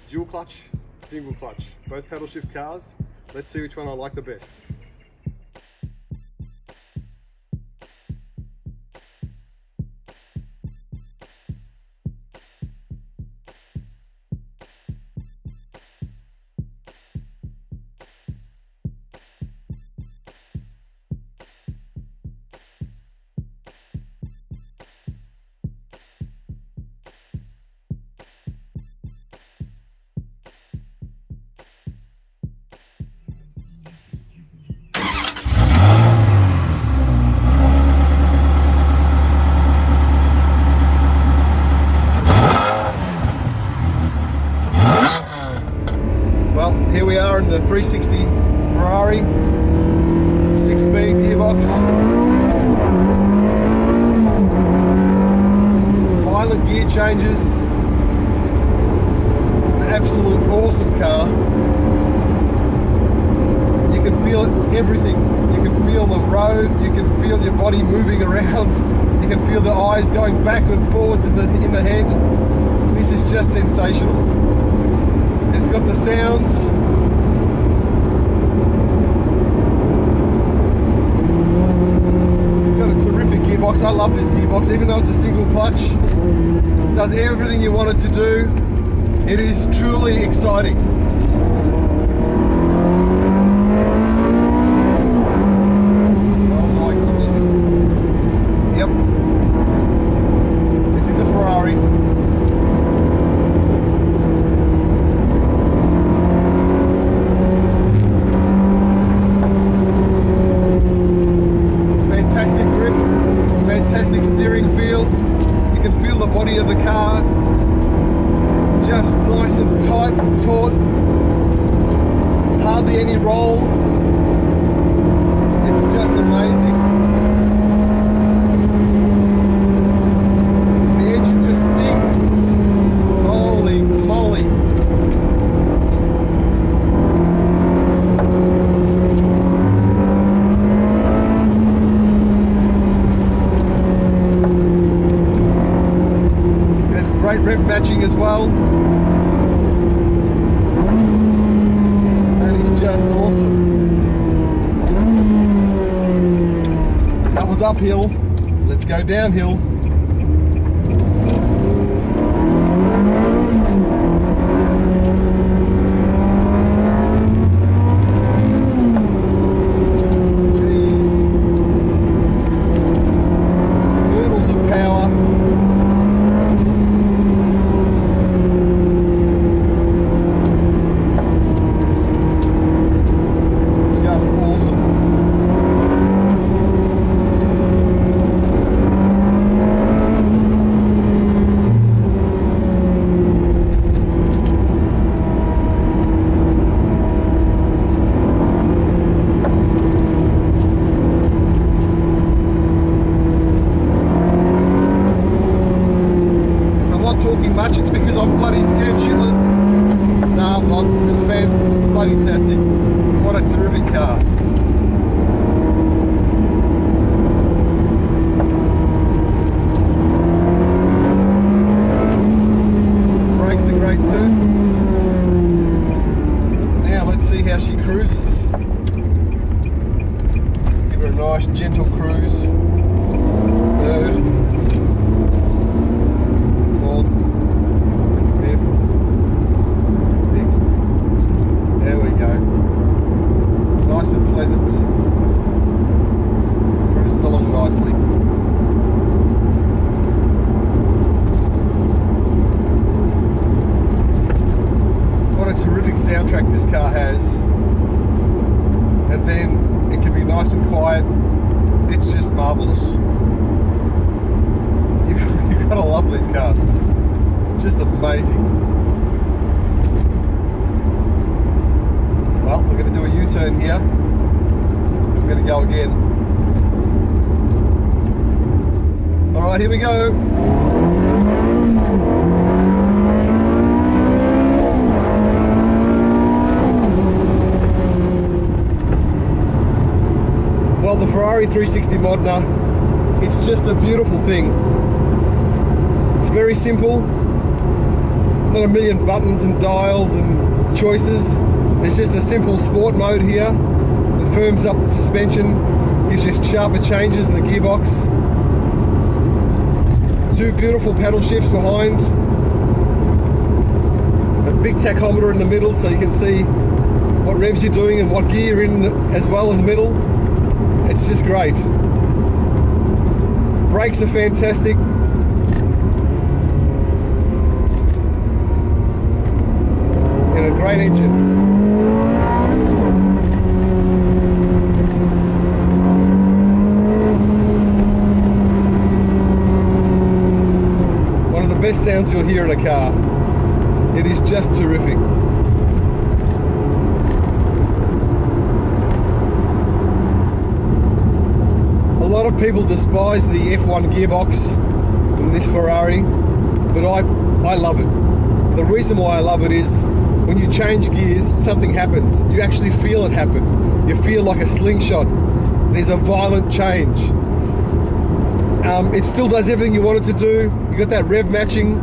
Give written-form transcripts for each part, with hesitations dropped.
dual clutch, single clutch, both pedal shift cars. Let's see which one I like the best. Well, here we are in the 360 Ferrari, 6-speed gearbox. Pilot gear changes. An absolute awesome car. You can feel it, everything. You can feel the road, you can feel your body moving around, you can feel the eyes going back and forwards in the head. This is just sensational. It's got the sounds. It's got a terrific gearbox. I love this gearbox, even though it's a single clutch. It does everything you want it to do. It is truly exciting. Oh my goodness. Yep. This is a Ferrari. Fantastic steering feel. You can feel the body of the car just nice and tight and taut. Hardly any roll. It's just amazing. The engine just sings. Holy moly. Great rev matching as well. That is just awesome. That was uphill. Let's go downhill. Jeez. Hurdles of power. Much, it's because I'm bloody scared shitless. No, I'm not. It's fantastic. What a terrific car. Brakes are great too. Now let's see how she cruises. Let's give her a nice gentle cruise. Third. Nice and pleasant. Cruises along nicely. What a terrific soundtrack this car has. And then it can be nice and quiet. It's just marvellous. You've got to love these cars. It's just amazing. Well, we're going to do a U-turn here. I'm going to go again. Alright, here we go. Well, the Ferrari 360 Modena, it's just a beautiful thing. It's very simple, not a million buttons and dials and choices. There's just a simple sport mode here that firms up the suspension, gives you sharper changes in the gearbox. 2 beautiful paddle shifts behind. A big tachometer in the middle so you can see what revs you're doing and what gear you're in as well in the middle. It's just great. Brakes are fantastic. And a great engine. One of the best sounds you'll hear in a car. It is just terrific. A lot of people despise the F1 gearbox in this Ferrari, but I love it. The reason why I love it is when you change gears, something happens. You actually feel it happen. You feel like a slingshot. There's a violent change. It still does everything you want it to do. You got that rev matching.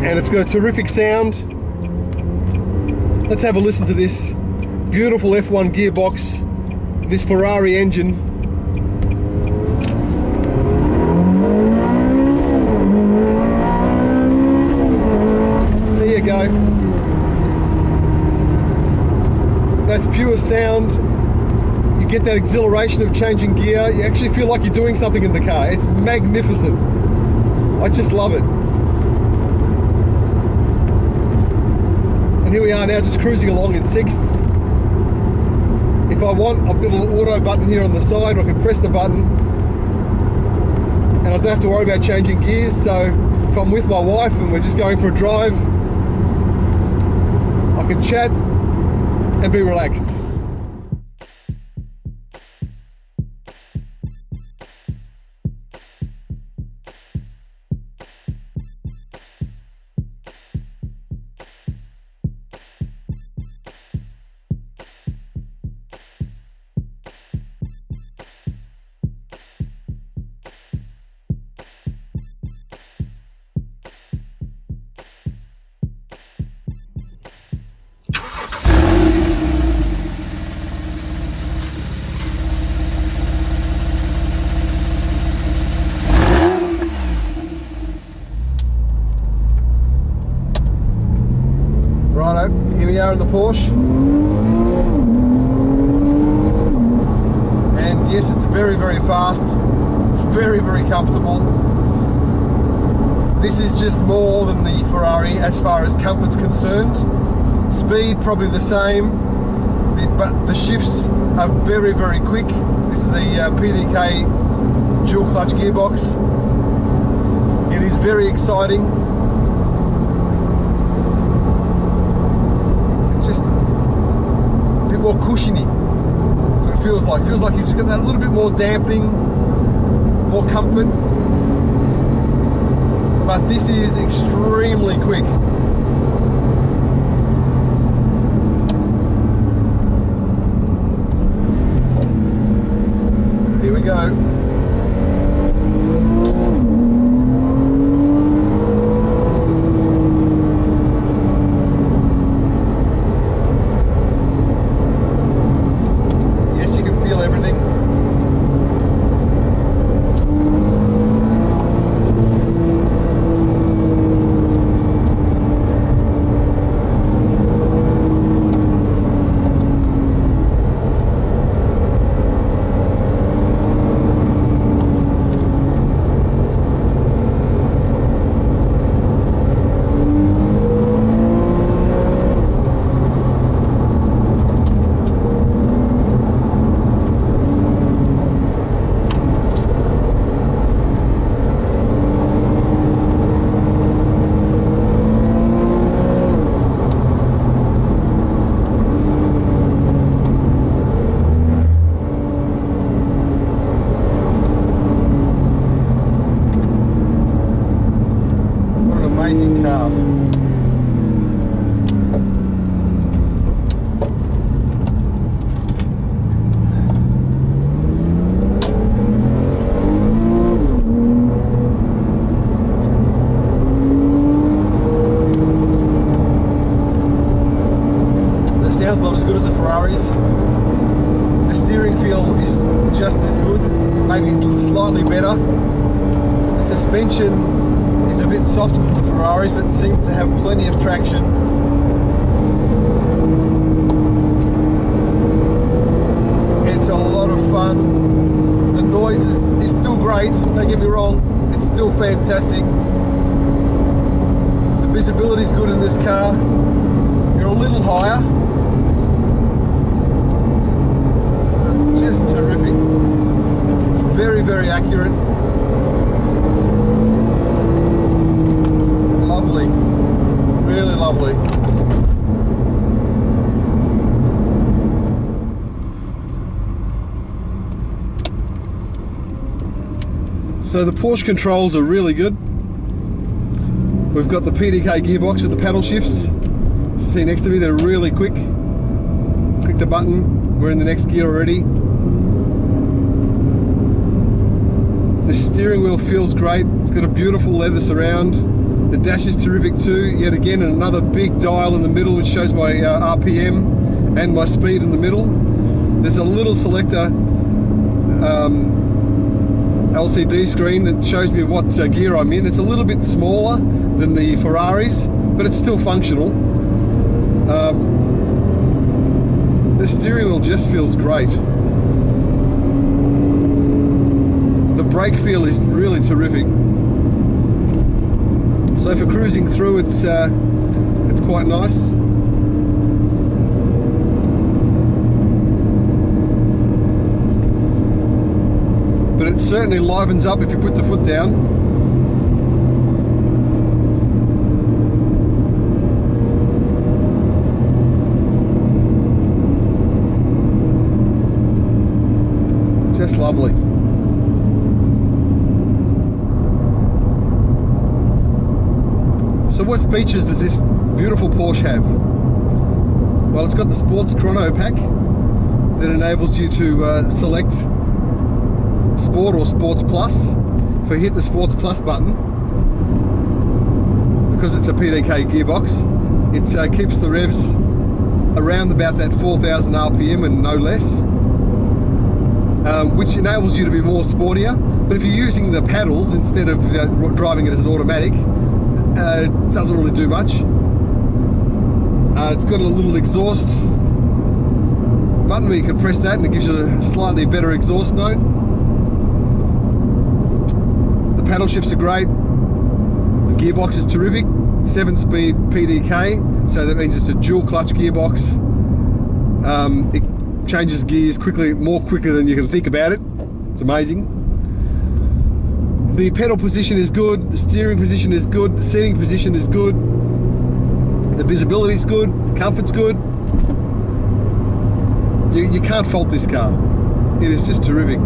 And it's got a terrific sound. Let's have a listen to this beautiful F1 gearbox, this Ferrari engine. There you go. That's pure sound. You get that exhilaration of changing gear. You actually feel like you're doing something in the car. It's magnificent. I just love it. Here we are now, just cruising along in 6th. If I want, I've got a little auto button here on the side where I can press the button and I don't have to worry about changing gears. So if I'm with my wife and we're just going for a drive, I can chat and be relaxed. Righto, here we are in the Porsche. And yes, it's very, very fast. It's very, very comfortable. This is just more than the Ferrari as far as comfort's concerned. Speed, probably the same, but the shifts are very, very quick. This is the PDK dual clutch gearbox. It is very exciting. More cushiony. So it feels like you just got that little bit more dampening, more comfort. But this is extremely quick. Here we go. Amazing car. sounds not as good as the Ferraris. The steering feel is just as good, maybe slightly better. The suspension is a bit softer than the Ferraris, but seems to have plenty of traction. It's a lot of fun. The noise is still great, don't get me wrong, it's still fantastic. The visibility is good in this car. You're a little higher. It's just terrific. It's very, very accurate. Lovely. Really lovely. So the Porsche controls are really good. We've got the PDK gearbox with the paddle shifts. See next to me, they're really quick. Click the button, we're in the next gear already. The steering wheel feels great. It's got a beautiful leather surround. The dash is terrific too. Yet again, another big dial in the middle which shows my RPM and my speed in the middle. There's a little selector LCD screen that shows me what gear I'm in. It's a little bit smaller than the Ferraris, but it's still functional. The steering wheel just feels great. The brake feel is really terrific. So for cruising through, it's quite nice. But it certainly livens up if you put the foot down. Just lovely. So what features does this beautiful Porsche have? Well, it's got the Sports Chrono pack that enables you to select Sport or Sports Plus. If I hit the Sports Plus button, because it's a PDK gearbox, it keeps the revs around about that 4,000 RPM and no less. Which enables you to be more sportier. But if you're using the paddles instead of driving it as an automatic, it doesn't really do much. It's got a little exhaust button where you can press that and it gives you a slightly better exhaust note. The paddle shifts are great. The gearbox is terrific. 7-speed PDK, so that means it's a dual clutch gearbox. It changes gears more quickly than you can think about it. It's amazing. The pedal position is good, the steering position is good, the seating position is good, the visibility is good, the comfort's good. You can't fault this car. It is just terrific.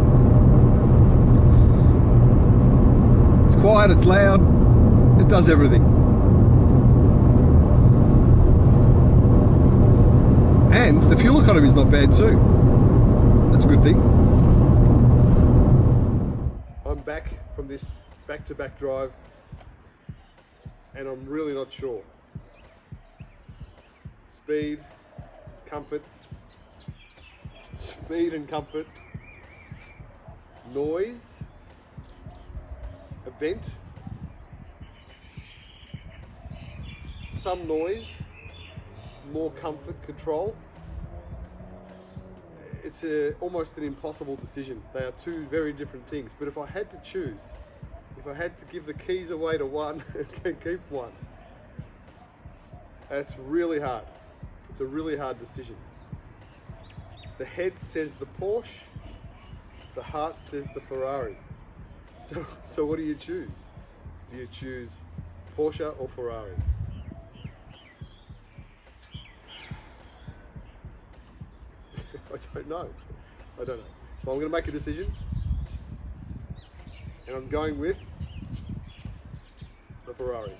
It's quiet, it's loud, it does everything. And the fuel economy is not bad too. That's a good thing. I'm back from this back-to-back drive and I'm really not sure. Speed, comfort, noise, event, some noise, more comfort, control. It's almost an impossible decision. They are two very different things. But if I had to choose, if I had to give the keys away to one and keep one, it's really hard. It's a really hard decision. The head says the Porsche, the heart says the Ferrari. So what do you choose? Do you choose Porsche or Ferrari? I don't know. Well, I'm going to make a decision, and I'm going with the Ferrari.